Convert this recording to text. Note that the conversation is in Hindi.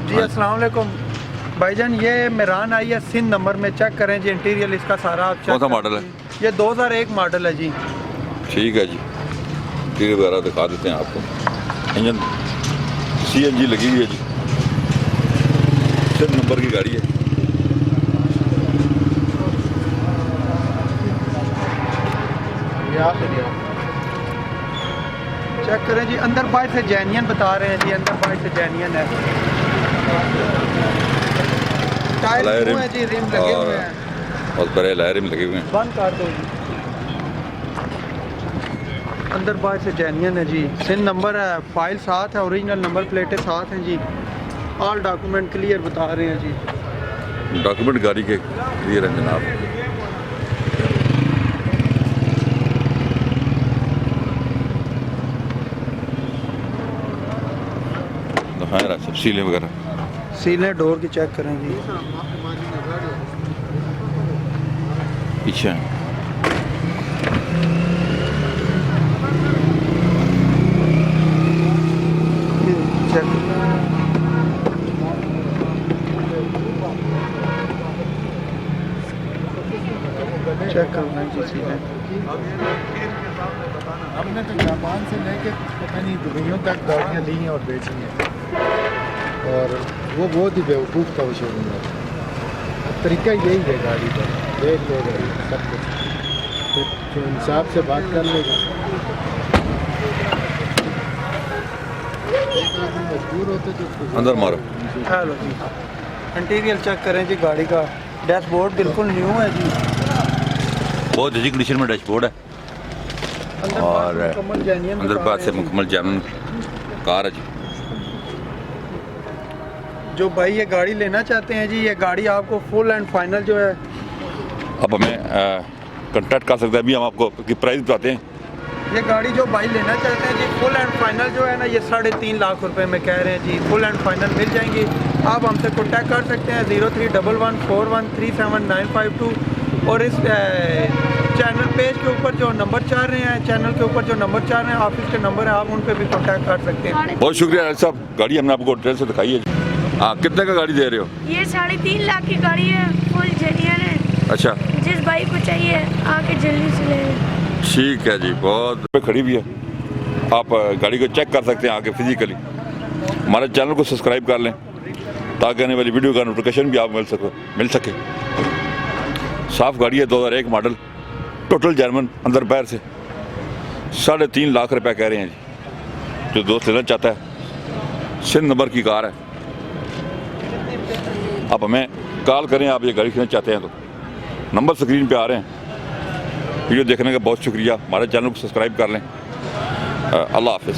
जी अस्सलाम वालेकुम भाईजान, ये मेरान आई है सिंध नंबर में, चेक करें जी इंटीरियर इसका सारा। आप कौन सा मॉडल है? ये 2001 मॉडल है जी। ठीक है जी, इंटीरियर वगैरह दिखा देते हैं आपको। इंजन CNG लगी हुई है जी, सिंध नंबर की गाड़ी है। चेक करें जी, अंदर बाहर से जेन्युइन बता रहे हैं जी, अंदर बाहर से जेन्युइन है। टायर न्यू है जी, रिम लगे हुए हैं, बहुत बड़े लाए रिम लगे हुए हैं। बंद कर दो जी। अंदर बाहर से जेन्युइन है जी, सिंध नंबर है, फाइल साथ है, ओरिजिनल नंबर प्लेटें साथ हैं जी, ऑल डॉक्यूमेंट क्लियर बता रहे हैं जी। डॉक्यूमेंट गाड़ी के क्लियर है जनाब। दिखाएं रहा सब सीलें वगैरह। सीलें डोर की चेक करें जी। पीछे चेक करना जी सीलें। हमने तो जापान से लेके पता नहीं दुबइयों तक गाड़ियाँ ली हैं और बेची हैं, और वो बहुत ही बेवकूफ़ था वो शोरूम में। तरीका यही है गाड़ी का, देख ले गाड़ी सब कुछ, तो इंसाफ से बात कर लेगा। एक आदमी मजबूर होते तो उसको अंदर मारो। हेलो जी, इंटीरियर चेक करें जी गाड़ी का। डैशबोर्ड बिल्कुल न्यू है जी, बहुत अच्छी कंडीशन में डैशबोर्ड है और अंदर बात से मुकम्मल जेन्युइन कार है जी। जो भाई ये गाड़ी लेना चाहते हैं जी, ये गाड़ी आपको फुल एंड फाइनल जो है, अब हमें कॉन्टैक्ट कर सकते हैं। अभी हम आपको की प्राइस बताते हैं। ये गाड़ी जो भाई लेना चाहते हैं जी, फुल एंड फाइनल जो है ना, ये 3.5 लाख रुपए में कह रहे हैं जी, फुल एंड फाइनल मिल जाएंगी। आप हमसे कॉन्टैक्ट कर सकते हैं 0311413792 और इस चैनल पेज के ऊपर जो नंबर चाह रहे हैं, चैनल के ऊपर जो नंबर चाह रहे हैं, ऑफिस के नंबर है, आप उन पर भी कॉन्टैक्ट कर सकते हैं। बहुत शुक्रिया साहब, गाड़ी हमने आपको डिटेल से दिखाई है। हाँ, कितने का गाड़ी दे रहे हो? ये 3.5 लाख की गाड़ी है, फुल जेन्युइन है। अच्छा, जिस भाई को चाहिए आके जल्दी से ले लें। ठीक है जी, बहुत खड़ी भी है। आप गाड़ी को चेक कर सकते हैं आके फिजिकली। हमारे चैनल को सब्सक्राइब कर लें ताकि आने वाली वीडियो का नोटिफिकेशन भी आप मिल सके। साफ गाड़ी है, 2001 मॉडल, टोटल जेन्युइन अंदर बाहर से। 3.5 लाख रुपए कह रहे हैं जी। जो दोस्त लेना चाहता है, सिंध नंबर की कार है। आप हमें कॉल करें, आप ये गाड़ी खरीदना चाहते हैं तो नंबर स्क्रीन पे आ रहे हैं। वीडियो देखने का बहुत शुक्रिया। हमारे चैनल को सब्सक्राइब कर लें। अल्लाह हाफिज़।